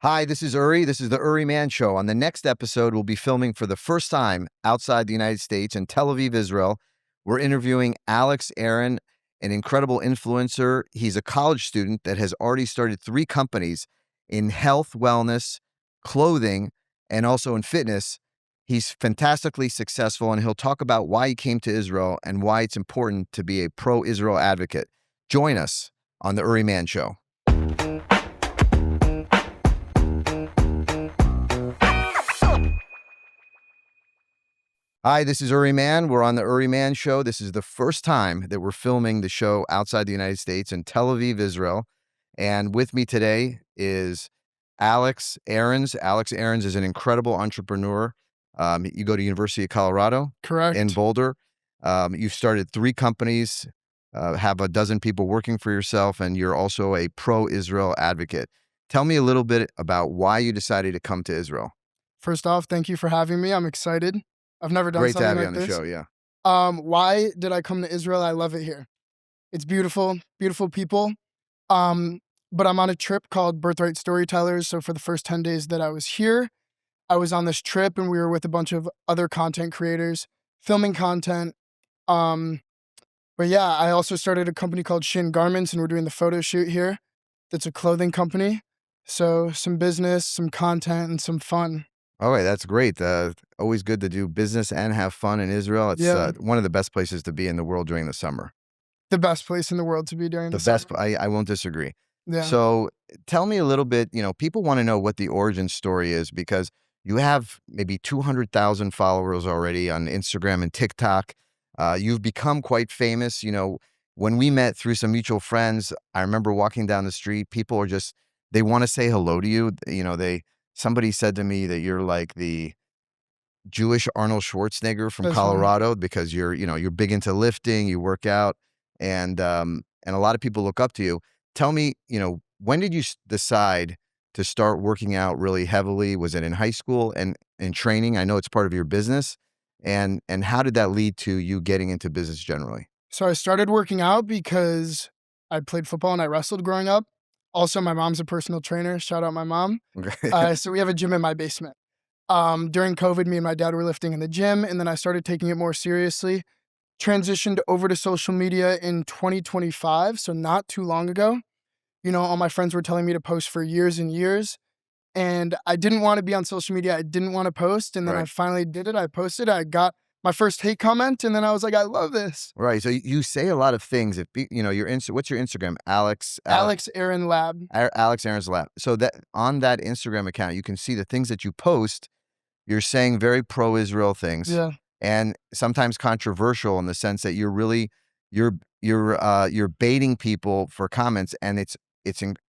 Hi, this is Uri. This is the Uri Man Show. On the next episode, we'll be filming for the first time outside the United States in Tel Aviv, Israel. We're interviewing Alex Aaron, an incredible influencer. He's a college student that has already started 3 companies in health, wellness, clothing, and also in fitness. He's fantastically successful, and he'll talk about why he came to Israel and why it's important to be a pro-Israel advocate. Join us on the Uri Man Show. Hi, this is Uri Man. We're on the Uri Man Show. This is the first time that we're filming the show outside the United States in Tel Aviv, Israel. And with me today is Alex Aarons. Alex Aarons is an incredible entrepreneur. You go to University of Colorado Correct. in Boulder. You've started 3 companies, have a dozen people working for yourself, and you're also a pro-Israel advocate. Tell me a little bit about why you decided to come to Israel. First off, thank you for having me. I'm excited. I've never done Great to something have you like on the this. show, yeah. Why did I come to Israel? I love it here. It's beautiful, beautiful people. But I'm on a trip called Birthright Storytellers. So for the first 10 days that I was here, I was on this trip and we were with a bunch of other content creators, filming content. But yeah, I also started a company called Shin Garments and we're doing the photo shoot here. That's a clothing company. So some business, some content, and some fun. All right, that's great. Always good to do business and have fun in Israel. It's Yeah. one of the best places to be in the world during the summer. The best place in the world to be during The the best, summer. I won't disagree. Yeah. So tell me a little bit, people want to know what the origin story is because you have maybe 200,000 followers already on Instagram and TikTok. You've become quite famous. When we met through some mutual friends, I remember walking down the street, people are just, they want to say hello to you. Somebody said to me that you're like the Jewish Arnold Schwarzenegger from That's funny. Colorado because you're big into lifting, you work out, and a lot of people look up to you. Tell me, when did you decide to start working out really heavily? Was it in high school and in training? I know it's part of your business, and how did that lead to you getting into business generally? So I started working out because I played football and I wrestled growing up. Also, my mom's a personal trainer. Shout out my mom. Okay. So we have a gym in my basement. During COVID, me and my dad were lifting in the gym, and then I started taking it more seriously. Transitioned over to social media in 2025, so not too long ago. All my friends were telling me to post for years and years, and I didn't want to be on social media. I didn't want to post, and then I Right. finally did it. I posted. I got my first hate comment, and then I was like, I love this. Right. So you say a lot of things. What's your Instagram? Alex Aaron Lab. Alex Aaron's Lab. So that on that Instagram account, you can see the things that you post. You're saying very pro-Israel things, Yeah. and sometimes controversial in the sense that you're baiting people for comments, and it's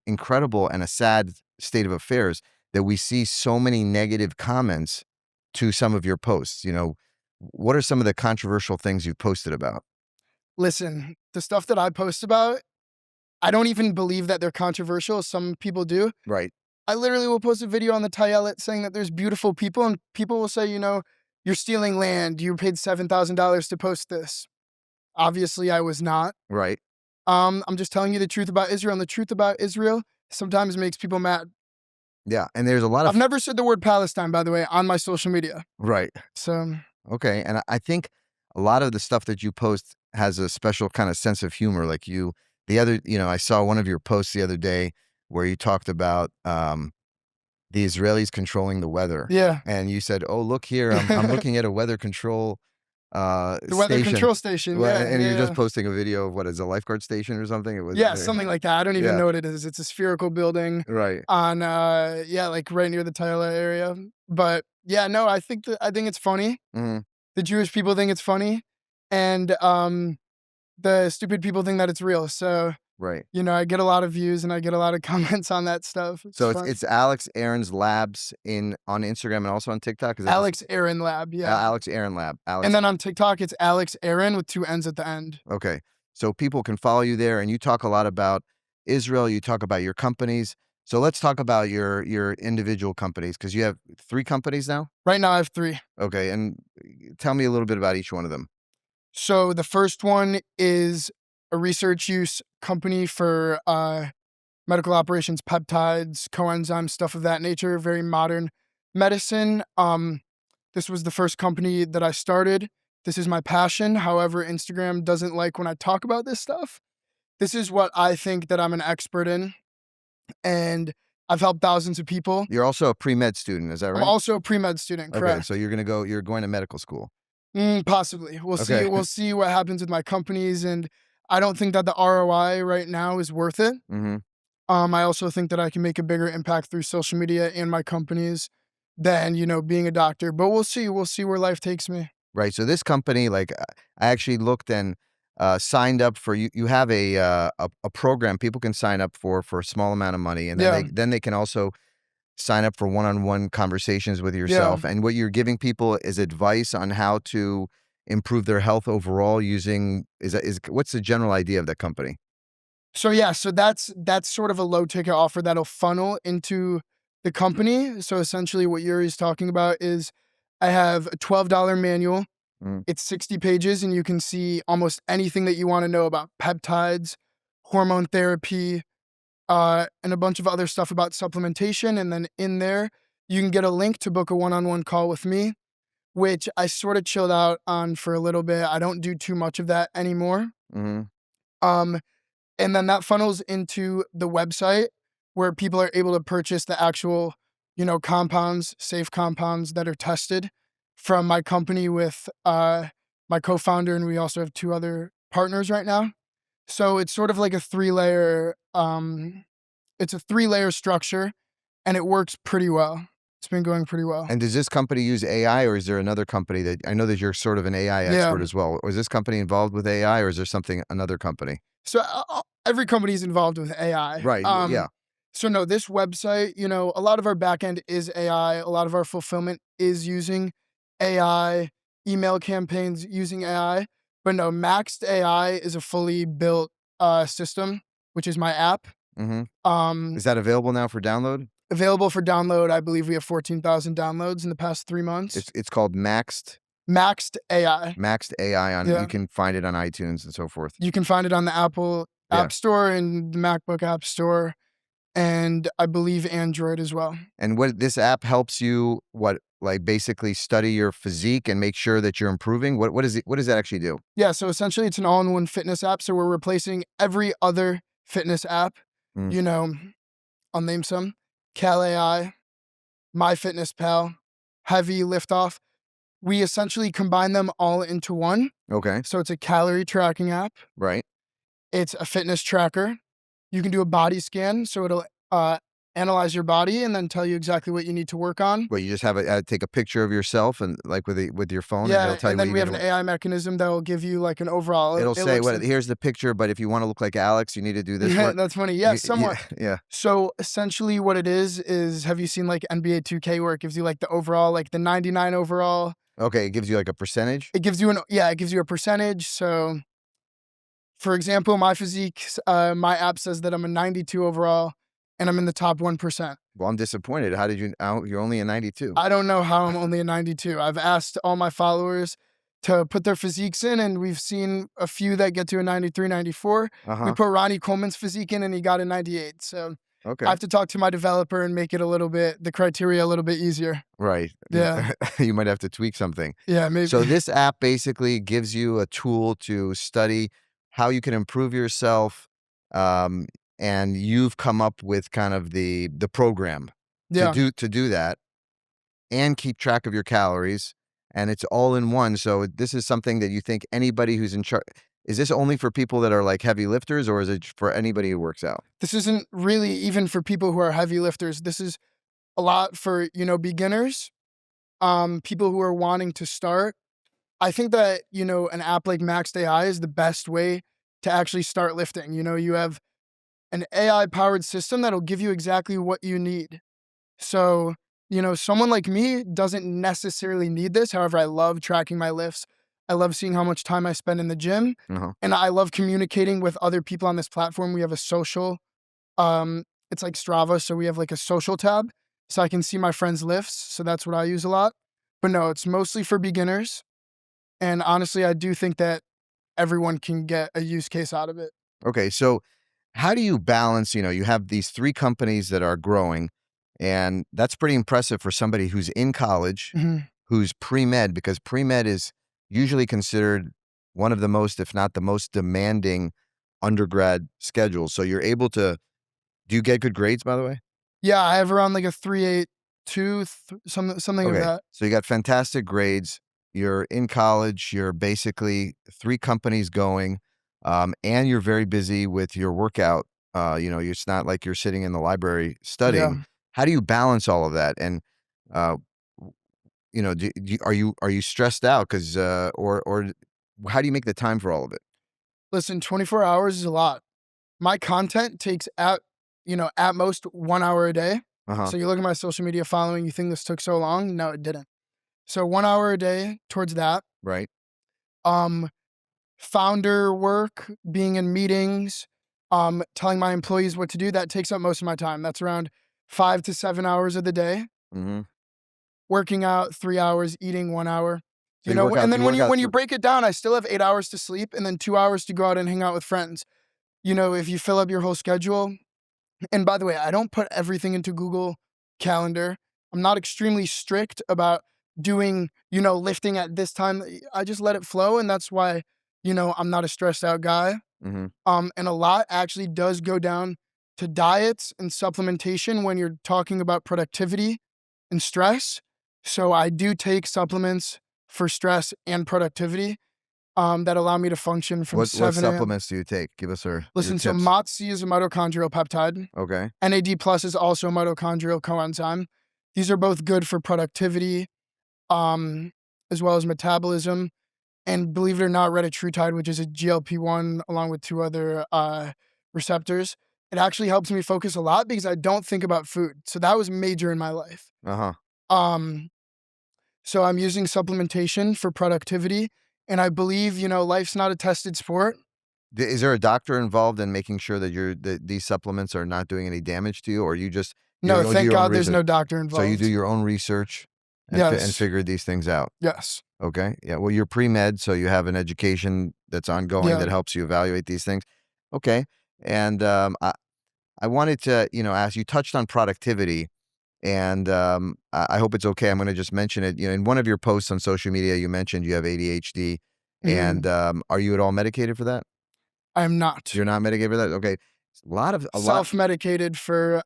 incredible and a sad state of affairs that we see so many negative comments to some of your posts. What are some of the controversial things you've posted about? Listen, the stuff that I post about, I don't even believe that they're controversial. Some people do. Right. I literally will post a video on the Tayelet saying that there's beautiful people, and people will say, you're stealing land. You paid $7,000 to post this. Obviously, I was not. Right. I'm just telling you the truth about Israel, and the truth about Israel sometimes makes people mad. Yeah. And there's a lot of I've never said the word Palestine, by the way, on my social media. right. So Okay. And I think a lot of the stuff that you post has a special kind of sense of humor. Like I saw one of your posts the other day where you talked about the Israelis controlling the weather. yeah, And you said, "Oh, look here, I'm looking at a weather control the weather control station. Well, Yeah, and you're just yeah. posting a video of what is a lifeguard station or something? It was Yeah, something like that. I don't even yeah, know what it is. It's a spherical building right. on like right near the Tyler area. But yeah, no, I think it's funny. Mhm. The Jewish people think it's funny, and the stupid people think that it's real. So Right. I get a lot of views and I get a lot of comments on that stuff. It's So fun. it's Alex Aaron's Labs on Instagram and also on TikTok. Is that Alex Aaron Lab, yeah. Alex Aaron Lab? Alex. And then on TikTok, it's Alex Aaron with 2 N's at the end. Okay. So people can follow you there, and you talk a lot about Israel. You talk about your companies. So let's talk about your individual companies because you have 3 companies now. Right now, I have 3. Okay, and tell me a little bit about each one of them. So the first one is a research use company for medical operations, peptides, coenzymes, stuff of that nature, very modern medicine. This was the first company that I started. This is my passion. However, Instagram doesn't like when I talk about this stuff. This is what I think that I'm an expert in, and I've helped thousands of people. You're also a pre-med student, is that I'm right? also a pre-med student, Okay, correct? so you're going to medical school. Possibly. We'll see. Okay. We'll see what happens with my companies, and I don't think that the ROI right now is worth it. Mhm. I also think that I can make a bigger impact through social media and my companies than, being a doctor. But we'll see. We'll see where life takes me. Right, so this company, like, I actually looked and, signed up for you have a program people can sign up for a small amount of money, and Yeah. then they can also sign up for one-on-one conversations with Yeah. yourself, and what you're giving people is advice on how to improve their health overall using is what's the general idea of that company? So yeah, so that's sort of a low ticket offer that'll funnel into the company. So essentially what Yuri's talking about is I have a $12 manual. Mm, It's 60 pages and you can see almost anything that you want to know about peptides, hormone therapy, and a bunch of other stuff about supplementation. And then in there, you can get a link to book a one-on-one call with me, which I sort of chilled out on for a little bit. I don't do too much of that anymore. mhm, Um, and then that funnels into the website where people are able to purchase the actual, compounds, safe compounds that are tested from my company with my co-founder, and we also have two other partners right now. So it's sort of like a three-layer structure, and it works pretty well. It's been going pretty well. and does this company use AI, or is there another company that I know that you're sort of an AI Yeah. expert as well, or is this company involved with AI, or is there something another company? So every company is involved with AI. Right, yeah, So no, this website, a lot of our backend is AI. A lot of our fulfillment is using AI. Email campaigns using AI. But no, Maxed AI is a fully built system, which is my app. mhm. Um, Is that available now for download? Available for download. I believe we have 14,000 downloads in the past 3 months. It's called Maxed AI. Maxed AI on you Yeah. can find it on iTunes and so forth. You can find it on the Apple Yeah, App Store and the MacBook App Store, and I believe Android as well. and what this app helps you like, basically study your physique and make sure that you're improving? What does that actually do? Yeah, so essentially it's an all-in-one fitness app, so we're replacing every other fitness app. Mm, You know, I'll name some: Cal AI, MyFitnessPal, Heavy Liftoff. We essentially combine them all into one. okay, So it's a calorie tracking app. right. It's a fitness tracker. You can do a body scan, so it'll analyze your body and then tell you exactly what you need to work on. But you just have take a picture of yourself and, like, with your phone, and it'll Yeah, tell you and what then you we need have to an work. AI mechanism that will give you like an overall. It'll It say, looks "What like, here's the picture, but if you wanna look like Alex, you need to do this yeah, work." that's funny. Yeah, Yeah, somewhat. yeah. So essentially, what it is have you seen like NBA 2K where it gives you like the overall, like the 99 overall? Okay, it gives you, like, a percentage? It gives you a percentage. So for example, my physique, my app says that I'm a 92 overall, and I'm in the top 1%. Well, I'm disappointed. How did you you're only a 92. I don't know how I'm only a 92. I've asked all my followers to put their physiques in, and we've seen a few that get to a 93, 94. We Uh-huh, put Ronnie Coleman's physique in, and he got a 98. So I okay. have to talk to my developer and make it the criteria a little bit easier. Right. Yeah. You might have to tweak something. Yeah, maybe. So this app basically gives you a tool to study how you can improve yourself, um, and you've come up with kind of the program Yeah. to do that and keep track of your calories, and it's all in one. So this is something that you think anybody who's in charge. Is this only for people that are like heavy lifters, or is it for anybody who works out? This isn't really even for people who are heavy lifters. This is a lot for, beginners, people who are wanting to start. I think that, an app like Maxed AI is the best way to actually start lifting. You have an AI powered system that'll give you exactly what you need. So, someone like me doesn't necessarily need this. However, I love tracking my lifts. I love seeing how much time I spend in the gym. Uh-huh. And I love communicating with other people on this platform. We have a social, it's like Strava. So we have like a social tab. So I can see my friends' lifts. So that's what I use a lot. But no, it's mostly for beginners. And honestly, I do think that everyone can get a use case out of it. Okay, so how do you balance, you have these 3 companies that are growing, and that's pretty impressive for somebody who's in college, Mhm. who's pre-med, because pre-med is usually considered one of the most, if not the most demanding undergrad schedules. So you're able to do you get good grades, by the way? Yeah, I have around like a 3.82, something of Okay. that. So you got fantastic grades. You're in college. You're basically 3 companies going, and you're very busy with your workout. It's not like you're sitting in the library studying. Yeah. How do you balance all of that? And, uh, are you stressed out? Because or how do you make the time for all of it? Listen, 24 hours is a lot. My content takes at most 1 hour a day. Uh-huh. So you look at my social media following, you think this took so long? No, it didn't. So 1 hour a day towards that. Right. Um, Founder work, being in meetings, telling my employees what to do, that takes up most of my time. That's around 5 to 7 hours of the day. Mhm. Working out 3 hours, eating 1 hour. So you work And out then you work out when you thr break it down, I still have 8 hours to sleep and then 2 hours to go out and hang out with friends. If you fill up your whole schedule, and by the way, I don't put everything into Google Calendar. I'm not extremely strict about doing, lifting at this time. I just let it flow, and that's why, I'm not a stressed out guy. Mhm. And a lot actually does go down to diets and supplementation when you're talking about productivity and stress. So I do take supplements for stress and productivity, that allow me to function from What 7 a.m. supplements do you take? Give us your Listen, so tips. MOTS-C is a mitochondrial peptide. Okay. NAD plus is also a mitochondrial coenzyme. These are both good for productivity, um, as well as metabolism. And believe it or not, retatrutide, which is a GLP-1 along with 2 other receptors, it actually helps me focus a lot because I don't think about food. So that was major in my life. Uh-huh. Um, so I'm using supplementation for productivity. And I believe, life's not a tested sport. Is there a doctor involved in making sure that these supplements are not doing any damage to you, or you No, do thank your own God there's research? no doctor So you do involved. your own research and Yes. figure these things out. Yes. Okay. Yeah. Well, you're pre-med, so you have an education that's ongoing Yeah. that helps you evaluate these things. Okay. And I wanted to, ask, you touched on productivity, and I hope it's okay. I'm going to just mention it. In one of your posts on social media, you mentioned you have ADHD, and Mhm. are you at all medicated for that? I am not. You're not medicated for that? Okay. A lot Self-medicated for,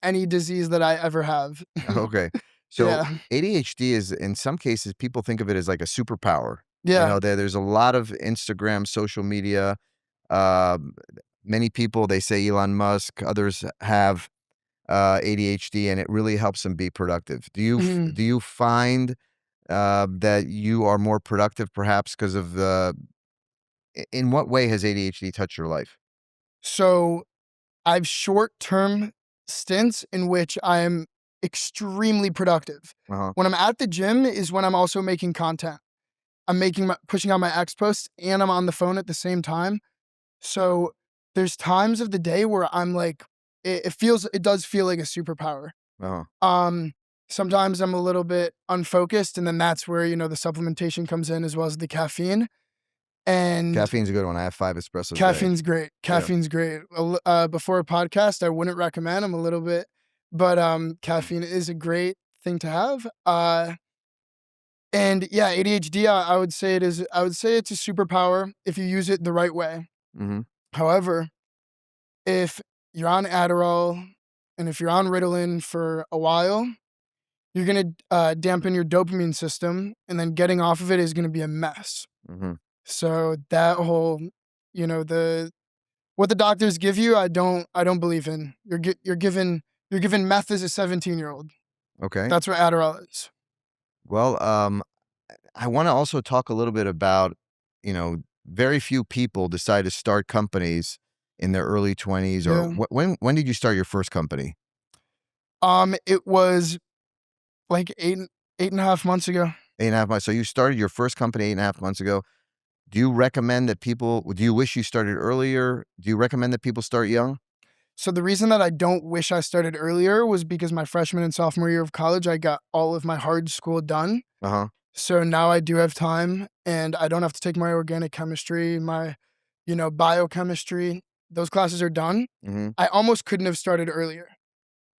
any disease that I ever have. okay. So Yeah. ADHD is, in some cases, people think of it as like a superpower. Yeah. There's a lot of Instagram, social media, um, many people, they say Elon Musk, others have, ADHD, and it really helps them be productive. Mhm. Do you find, that you are more productive perhaps because of the in what way has ADHD touched your life? So, I've short-term stints in which I am extremely productive. Uh-huh. When I'm at the gym is when I'm also making content. I'm pushing out my X posts, and I'm on the phone at the same time. So, there's times of the day where I'm like it does feel like a superpower. Uh-huh. Um, Sometimes I'm a little bit unfocused, and then that's where, the supplementation comes in as well as the caffeine. And Caffeine's a good one. I have 5 espressos a day. caffeine's great. Yeah. Caffeine's great. Before a podcast, I wouldn't recommend. I'm a little bit, but caffeine is a great thing to have. And yeah, ADHD. I would say it is. I would say it's a superpower if you use it the right way. Mhm. However, if you're on Adderall and if you're on Ritalin for a while, you're gonna dampen your dopamine system, and then getting off of it is gonna be a mess. Mhm. So that whole, the what the doctors give you, I don't believe in. You're given meth as a 17-year-old. Okay. That's what Adderall is. Well, I wanna also talk a little bit about, very few people decide to start companies in their early 20s, or Yeah. when did you start your first company? It was like 8.5 months ago. 8.5 months. So you started your first company 8.5 months ago. Do you wish you started earlier? Do you recommend that people start young? So the reason that I don't wish I started earlier was because my freshman and sophomore year of college, I got all of my hard school done. Uh-huh. So now I do have time and I don't have to take my organic chemistry, my, biochemistry. those classes are done. Mm-hmm. I almost couldn't have started earlier.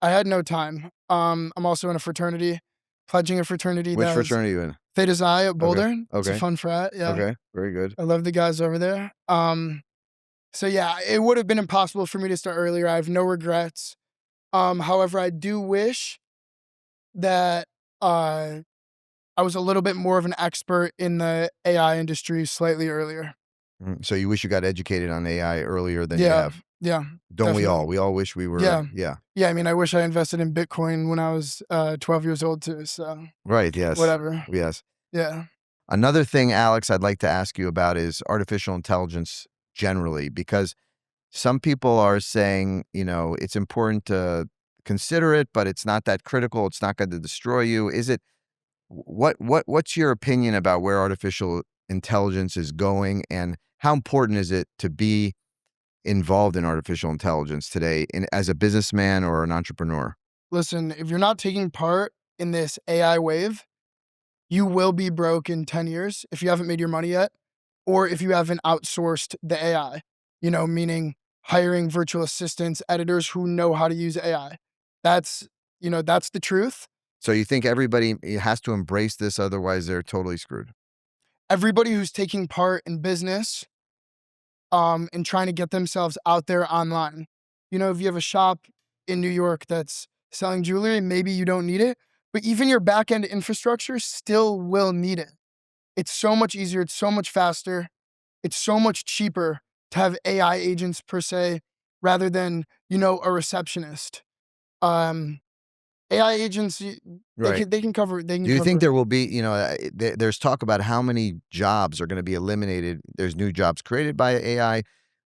I had no time. I'm also in a fraternity, pledging a fraternity Which that's fraternity are you in? Theta Xi at Okay. Boulder. It's a Okay. fun frat. Yeah. Okay. Very good. I love the guys over there. So yeah, it would have been impossible for me to start earlier. I have no regrets. However, I do wish that I was a little bit more of an expert in the AI industry slightly earlier. So you wish you got educated on AI earlier than you Yeah, have. yeah, Don't we all? definitely. We all wish we were. Yeah, Yeah. yeah. I mean, I wish I invested in Bitcoin when I was 12 years old too. So Right. Yes. whatever. Yes. Yeah. Another thing, Alex, I'd like to ask you about is artificial intelligence generally, because some people are saying, it's important to consider it, but it's not that critical. It's not going to destroy you. Is it? What's your opinion about where artificial intelligence is going, and how important is it to be involved in artificial intelligence today as a businessman or an entrepreneur? Listen, if you're not taking part in this AI wave, you will be broke in 10 years if you haven't made your money yet, or if you haven't outsourced the AI, meaning hiring virtual assistants, editors who know how to use AI. That's, that's the truth. So you think everybody has to embrace this, otherwise they're totally screwed? Everybody who's taking part in business, and trying to get themselves out there online. If you have a shop in New York that's selling jewelry, maybe you don't need it, but even your back end infrastructure still will need it. It's so much easier, it's so much faster, it's so much cheaper to have AI agents per se rather than, a receptionist. Um, AI agents, Right. they can Do you think cover. there will be, there's talk about how many jobs are going to be eliminated? There's new jobs created by AI,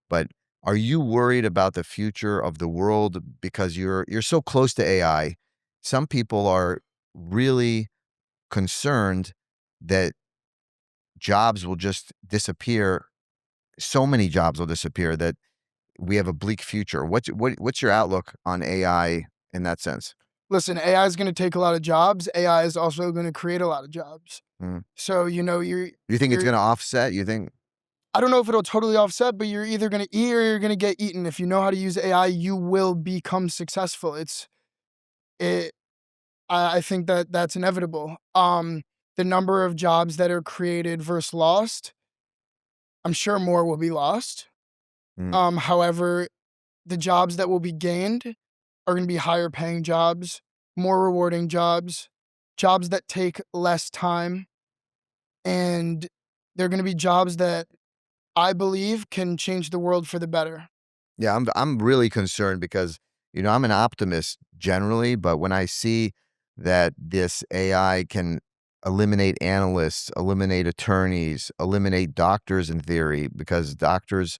but are you worried about the future of the world because you're so close to AI? Some people are really concerned that jobs will just disappear. So many jobs will disappear that we have a bleak future. What's your outlook on AI in that sense? Listen, AI is going to take a lot of jobs. AI is also going to create a lot of jobs. Mm. So, You think it's you're going to offset? You think? I don't know if it'll totally offset, but you're either gonna eat or you're gonna get eaten. If you know how to use AI, you will become successful. It. I think that that's inevitable. The number of jobs that are created versus lost, I'm sure more will be lost. Mm. However, the jobs that will be gained are gonna be higher paying jobs, more rewarding jobs, jobs that take less time, and they're gonna be jobs that I believe can change the world for the better. Yeah, I'm really concerned because, I'm an optimist generally, but when I see that this AI can eliminate analysts, eliminate attorneys, eliminate doctors in theory, because doctors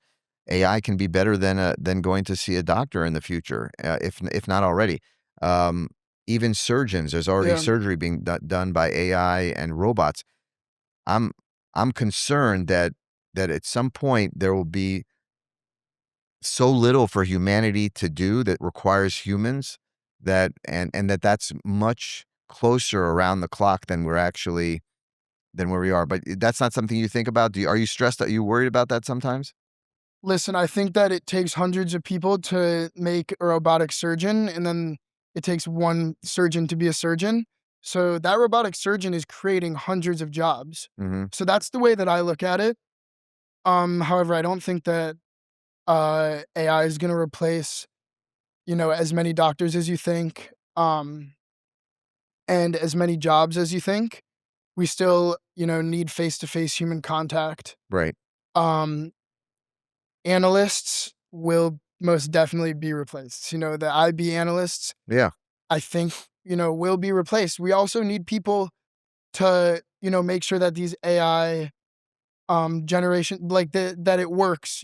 AI can be better than going to see a doctor in the future, if not already. Um, Even surgeons, there's already Yeah. surgery being done by AI and robots. I'm I'm concerned that at some point there will be so little for humanity to do that requires humans, and that's much closer around the clock than where we are. But that's not something you think about. Are you stressed? Are you worried about that sometimes? Listen, I think that it takes hundreds of people to make a robotic surgeon, and then it takes one surgeon to be a surgeon. So that robotic surgeon is creating hundreds of jobs. Hmm. So that's the way that I look at it. However, I don't think that AI is going to replace, as many doctors as you think, and as many jobs as you think. We still, need face to face human contact. Right. Um, Analysts will most definitely be replaced. The IB analysts, Yeah. I think, will be replaced. We also need people to, make sure that these AI generation like that it works.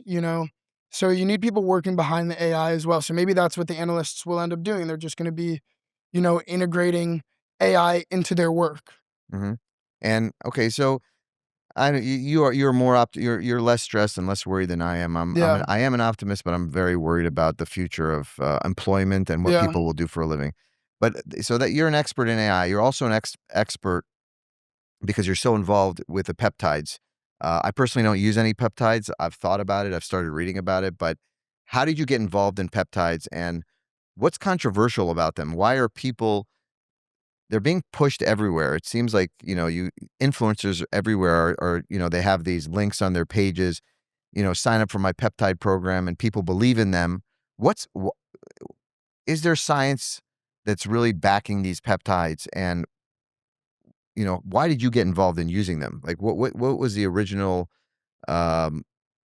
So you need people working behind the AI as well. So maybe that's what the analysts will end up doing. They're just going to be, integrating AI into their work. Hmm. And okay, so you're you're less stressed and less worried than I am. Yeah. I am an optimist, but I'm very worried about the future of employment and what Yeah. people will do for a living. But so that you're an expert in AI, you're also an expert because you're so involved with the peptides. I personally don't use any peptides. I've thought about it. I've started reading about it, but How did you get involved in peptides, and what's controversial about them? Why are people they're being pushed everywhere? It seems like, you influencers everywhere are, they have these links on their pages, sign up for my peptide program, and people believe in them. What's wh- is there science that's really backing these peptides? And, why did you get involved in using them? Like what was the original um,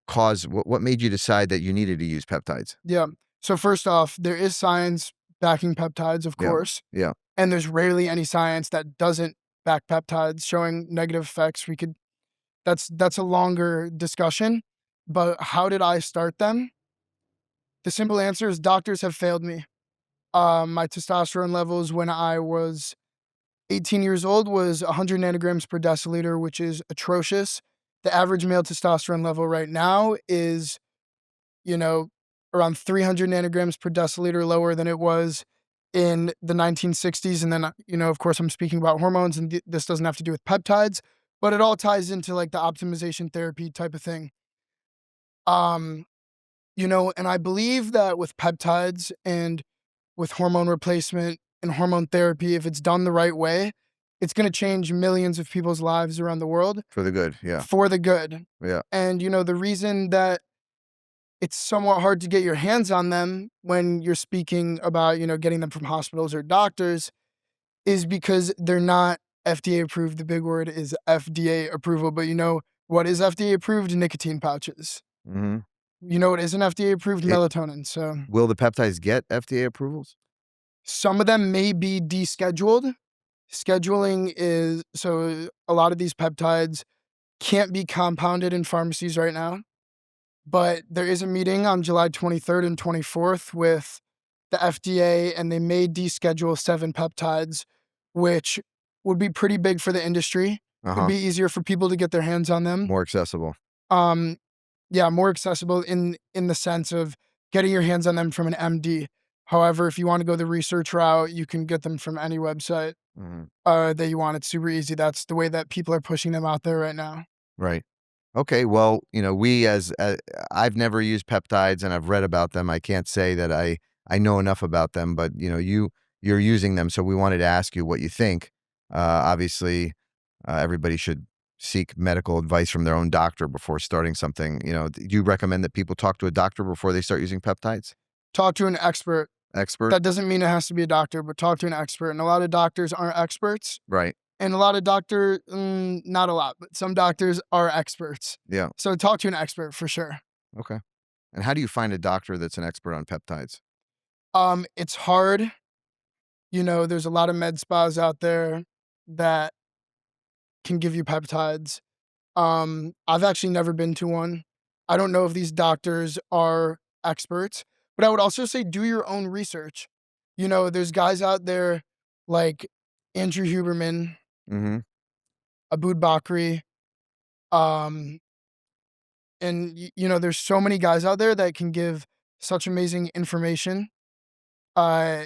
cause? What made you decide that you needed to use peptides? Yeah. So first off, there is science backing peptides, of Yeah. course, Yeah. and there's rarely any science that doesn't back peptides showing negative effects. That's a longer discussion, but how did I start them? The simple answer is doctors have failed me. My testosterone levels when I was 18 years old was 100 nanograms per deciliter, which is atrocious. The average male testosterone level right now is, you know, around 300 nanograms per deciliter lower than it was in the 1960s. And then, of course, I'm speaking about hormones, and this doesn't have to do with peptides, but it all ties into like the optimization therapy type of thing. Um, and I believe that with peptides and with hormone replacement and hormone therapy, if it's done the right way, it's going to change millions of people's lives around the world For the good. Yeah. for the good. Yeah. And, the reason that it's somewhat hard to get your hands on them when you're speaking about, getting them from hospitals or doctors is because they're not FDA approved. The big word is FDA approval. But what is FDA approved? Nicotine pouches. Hmm. You know what isn't FDA approved? It, Melatonin. So will the peptides get FDA approvals? some of them may be descheduled. Scheduling is so a lot of these peptides can't be compounded in pharmacies right now, but there is a meeting on July 23rd and 24th with the FDA, and they may deschedule 7 peptides, which would be pretty big for the industry. It'd Uh-huh. be easier for people to get their hands on them. More accessible. Um, yeah, more accessible in the sense of getting your hands on them from an MD. However, if you want to go the research route, you can get them from any website Mhm. that you want. It's super easy. That's the way that people are pushing them out there right now. Right. Okay. Well, we I've never used peptides and I've read about them. I can't say that I know enough about them, but you're using them, so we wanted to ask you what you think. Obviously, everybody should seek medical advice from their own doctor before starting something. Do you recommend that people talk to a doctor before they start using peptides? Talk to an expert. Expert? That doesn't mean it has to be a doctor, but talk to an expert. And a lot of doctors aren't experts. Right. And a lot of not a lot, but some doctors are experts. Yeah. So talk to an expert for sure. Okay. And how do you find a doctor that's an expert on peptides? It's hard. There's a lot of med spas out there that can give you peptides. I've actually never been to one. I don't know if these doctors are experts, but I would also say do your own research. There's guys out there like Andrew Huberman, Mhm. Abood Bakri, um, and there's so many guys out there that can give such amazing information uh,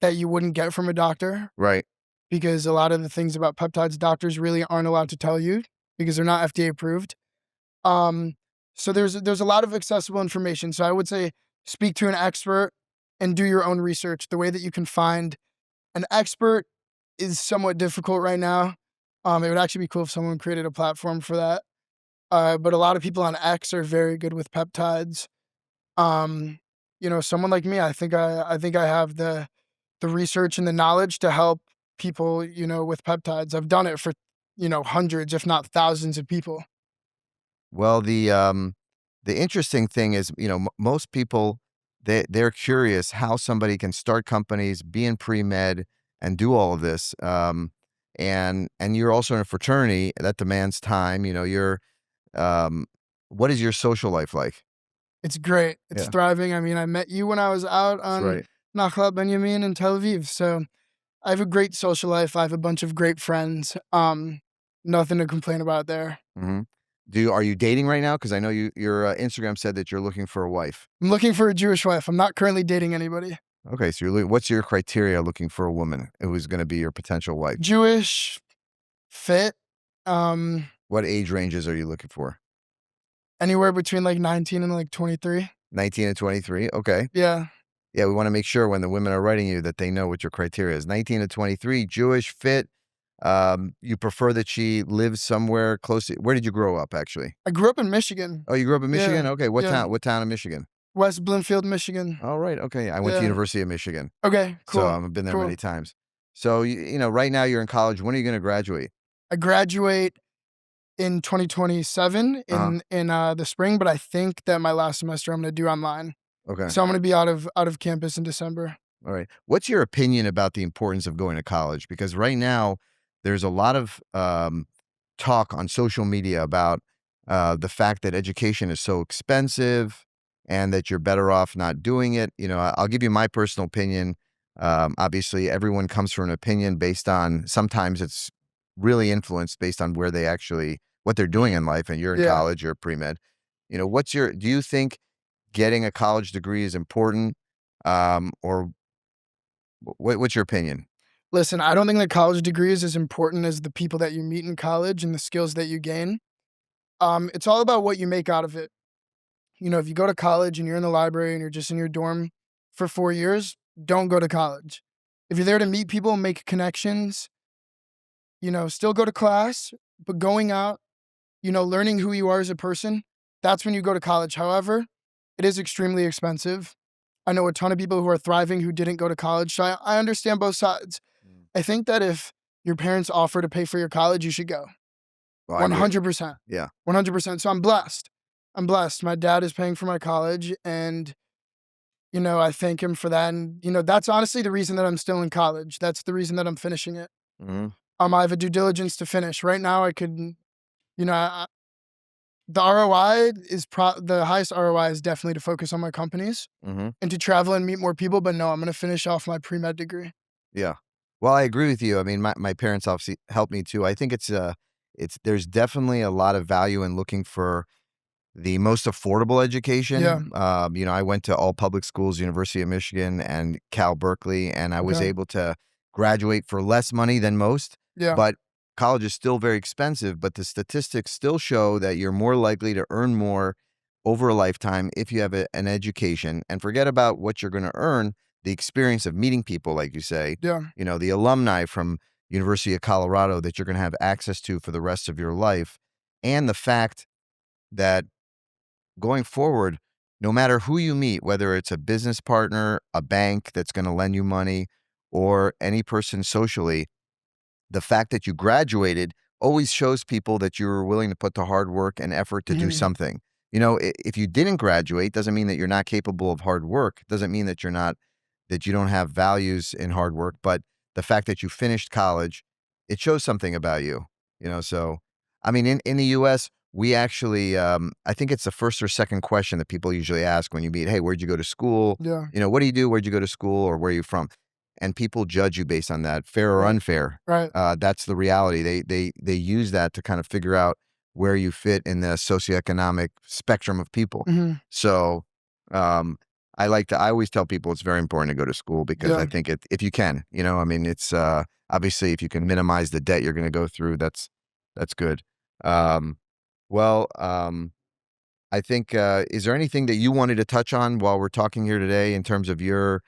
that you wouldn't get from a doctor, Right. because a lot of the things about peptides doctors really aren't allowed to tell you because they're not FDA approved. Um, so there's a lot of accessible information. So I would say speak to an expert and do your own research. The way that you can find an expert is somewhat difficult right now. It would actually be cool if someone created a platform for that. But a lot of people on X are very good with peptides. Someone like me, I think I have the research and the knowledge to help people, with peptides. I've done it for, hundreds, if not thousands of people. Well, the interesting thing is, most people they're curious how somebody can start companies, be in pre-med, and do all of this. And you're also in a fraternity that demands time. Um, what is your social life like? It's great. It's Yeah, thriving. I mean, I met you when I was out that's on right. Nachlat Benjamin in Tel Aviv. So I have a great social life. I have a bunch of great friends. Nothing to complain about there. Hmm. Are you dating right now? Because I know your Instagram said that you're looking for a wife. I'm looking for a Jewish wife. I'm not currently dating anybody. Okay, so what's your criteria looking for a woman who's going to be your potential wife? Jewish, fit, um, What age ranges are you looking for? anywhere between like 19 and like 23. 19 to 23. Okay. Yeah. Yeah, we wanna make sure when the women are writing you that they know what your criteria is. 19 to 23, Jewish, fit. You prefer that she lives somewhere close to where did you grow up, actually? I grew up in Michigan. Oh, you grew up in Yeah. Michigan? Okay, what Yeah. town? What town in Michigan? West Bloomfield, Michigan. Alright, okay. I went to Yeah. University of Michigan, Okay. so, Cool. I've been there Cool. many times. So, right now you're in college. When are you gonna graduate? I graduate in 2027 Uh-huh. in the spring, but I think that my last semester I'm gonna do online. Okay. So I'm gonna be out of campus in December. All right. What's your opinion about the importance of going to college? Because right now, there's a lot of talk on social media about the fact that education is so expensive and that you're better off not doing it. I'll give you my personal opinion. Obviously, everyone comes from an opinion based on sometimes it's really influenced based on where they actually what they're doing in life. And you're in Yeah. college, you're pre med. Do you think getting a college degree is important? Or what's your opinion? Listen, I don't think that college degree is as important as the people that you meet in college and the skills that you gain. It's all about what you make out of it. If you go to college and you're in the library and you're just in your dorm for 4 years, don't go to college. If you're there to meet people, make connections, still go to class, but going out, learning who you are as a person, that's when you go to college. However, it is extremely expensive. I know a ton of people who are thriving who didn't go to college. So I understand both sides. Mm. I think that if your parents offer to pay for your college, you should go. Well, I agree. 100%. Yeah. 100%. So I'm blessed. I'm blessed. My dad is paying for my college and, I thank him for that. And, that's honestly the reason that I'm still in college. That's the reason that I'm finishing it. Mhm. I have a due diligence to finish. Right now, I could, the ROI the highest ROI is definitely to focus on my companies Mhm. and to travel and meet more people. But no, I'm going to finish off my pre med degree. Yeah. Well, I agree with you. I mean, my parents obviously helped me too. I think there's definitely a lot of value in looking for the most affordable Yeah. education. I went to all public schools, University of Michigan and Cal Berkeley, and I was Okay. able to graduate for less money than most. Yeah. But college is still very expensive, but the statistics still show that you're more likely to earn more over a lifetime if you have an education. And forget about what you're going to earn, the experience of meeting people, like you say, Yeah. the alumni from University of Colorado that you're going to have access to for the rest of your life, and the fact that going forward, no matter who you meet, whether it's a business partner, a bank that's going to lend you money, or any person socially, the fact that you graduated always shows people that you were willing to put the hard work and effort to do Mhm. something. If you didn't graduate, doesn't mean that you're not capable of hard work. Doesn't mean that that you don't have values in hard work. But the fact that you finished college, it shows something about you. So I mean, in the U.S., we actually, I think it's the first or second question that people usually ask when you meet. Hey, where'd you go to school? Yeah. What do you do? Where'd you go to school? Or where are you from? And people judge you based on that, fair or Right. unfair. Right. That's the reality. They use that to kind of figure out where you fit in the socioeconomic spectrum of people. Mhm. So, I always tell people it's very important to go to school because I Yeah. think if you can, I mean, it's obviously if you can minimize the debt you're going to go through, that's good. Um, well, I think, is there anything that you wanted to touch on while we're talking here today in terms of your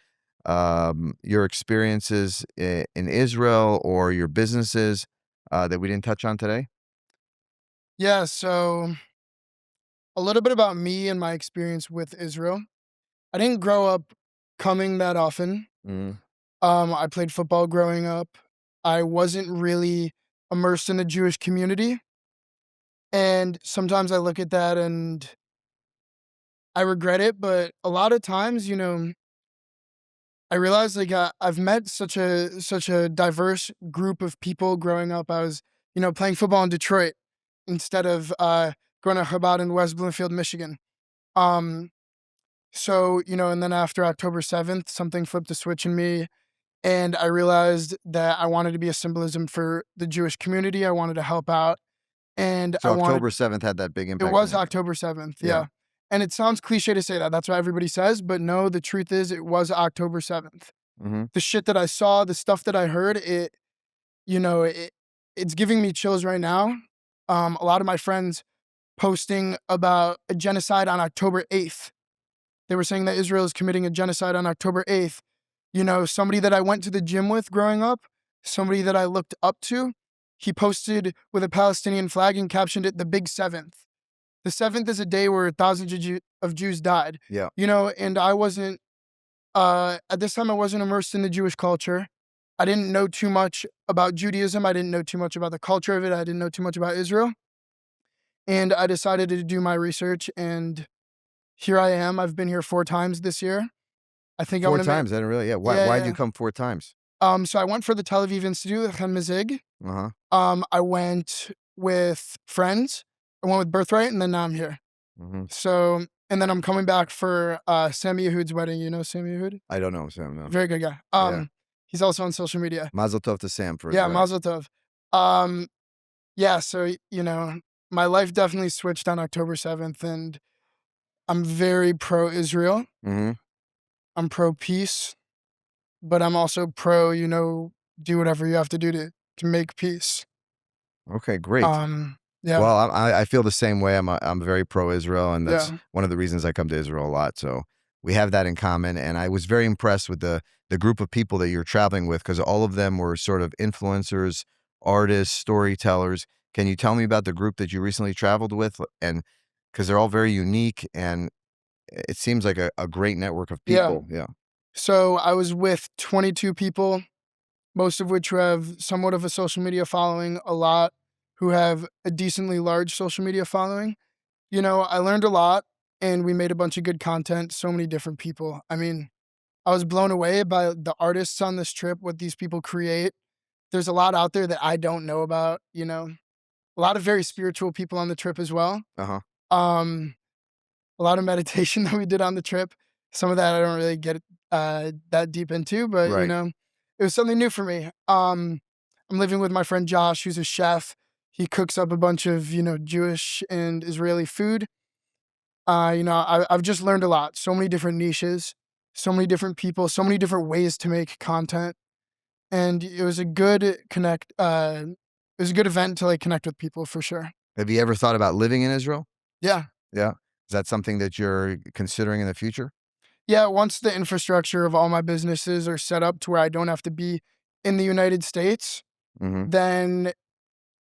experiences in Israel or your businesses that we didn't touch on today? Yeah. So a little bit about me and my experience with Israel. I didn't grow up coming that often. Mhm. I played football growing up. I wasn't really immersed in the Jewish community. And sometimes I look at that and I regret it. But a lot of times, I realize like I've met such a diverse group of people growing up. I was, playing football in Detroit instead of going to Chabad in West Bloomfield, Michigan. Um, so, and then after October 7th, something flipped a switch in me. And I realized that I wanted to be a symbolism for the Jewish community. I wanted to help out. And I So wanted, October 7th had that big it impact on was you. October 7th. Yeah. Yeah. And it sounds cliche to say that. That's what everybody says. But no, the truth is, it was October 7th. Mhm. The shit that I saw, the stuff that I heard, you know, it, it's giving me chills right now. A lot of my friends posting about a genocide on October 8th. They were saying that Israel is committing a genocide on October 8th. You know, somebody that I went to the gym with growing up, somebody that I looked up to, he posted with a Palestinian flag and captioned it the Big Seventh. The seventh is a day where thousands of Jews died. Yeah. You know, and I wasn't, at this time, I wasn't immersed in the Jewish culture. I didn't know too much about Judaism. I didn't know too much about the culture of it. I didn't know too much about Israel. And I decided to do my research, and here I am. I've been here 4 times this year. I think I'm 4 gonna times? I didn't really. Yeah. Yeah, Why'd you yeah. come 4 times? So I went for the Tel Aviv Institute, Chen Mizig. Uh-huh. I went with friends. I went with Birthright, and then now I'm here. Mm-hmm. So, and then I'm coming back for Sammy Yehud's wedding. You know Sammy Yehud? I don't know, Sam. No. Very good guy. Yeah. He's also on social media. Mazel tov to Sam for his Yeah, wedding. Mazel Tov. Yeah, so you know, my life definitely switched on October 7th, and I'm very pro-Israel. Mm-hmm. I'm pro-peace, but I'm also pro, you know, do whatever you have to do to make peace. Okay, great. Yeah, Well, I feel the same way. I'm very pro-Israel, and that's yeah, one of the reasons I come to Israel a lot. So we have that in common. And I was very impressed with the group of people that you're traveling with, because all of them were sort of influencers, artists, storytellers. Can you tell me about the group that you recently traveled with? And because they're all very unique, and it seems like a great network of yeah. people. Yeah. So I was with 22 people, most of which who have somewhat of a social media following, a lot who have a decently large social media following. You know, I learned a lot, and we made a bunch of good content, so many different people. I mean, I was blown away by the artists on this trip, what these people create. There's a lot out there that I don't know about, you know. A lot of very spiritual people on the trip as well. Uh-huh. A lot of meditation that we did on the trip. Some of that I don't really get that deep into, but you Right. know, it was something new for me. I'm living with my friend Josh, who's a chef. He cooks up a bunch of, you know, Jewish and Israeli food. You know, I've just learned a lot. So many different niches, so many different people, so many different ways to make content, and it was a good connect. It was a good event to like connect with people for sure. Have you ever thought about living in Israel? Yeah, Yeah. Is that something that you're considering in the future? yeah. Once the infrastructure of all my businesses are set up to where I don't have to be in the United States, Mm-hmm. then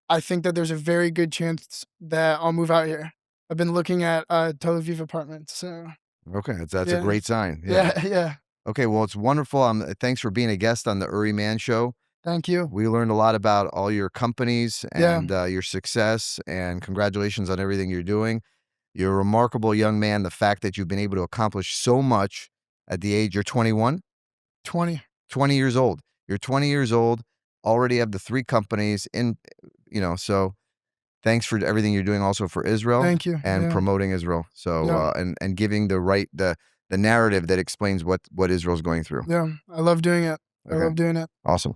I think that there's a very good chance that I'll move out here. I've been looking at Tel Aviv apartments. So Okay, that's a yeah, great sign. Yeah. yeah, yeah. Okay, well, it's wonderful. Thanks for being a guest on the Uri Man Show. Thank you. We learned a lot about all your companies Yeah. and your success, and congratulations on everything you're doing. You're a remarkable young man. The fact that you've been able to accomplish so much at the age, you're 21, 20. 20 years old. You're 20 years old, already have the 3 companies in, so thanks for everything you're doing also for Israel Thank you. and Yeah. promoting Israel. So, Yeah. and giving the narrative that explains what Israel's going through. Yeah. I love doing it. I Okay. love doing it. Awesome.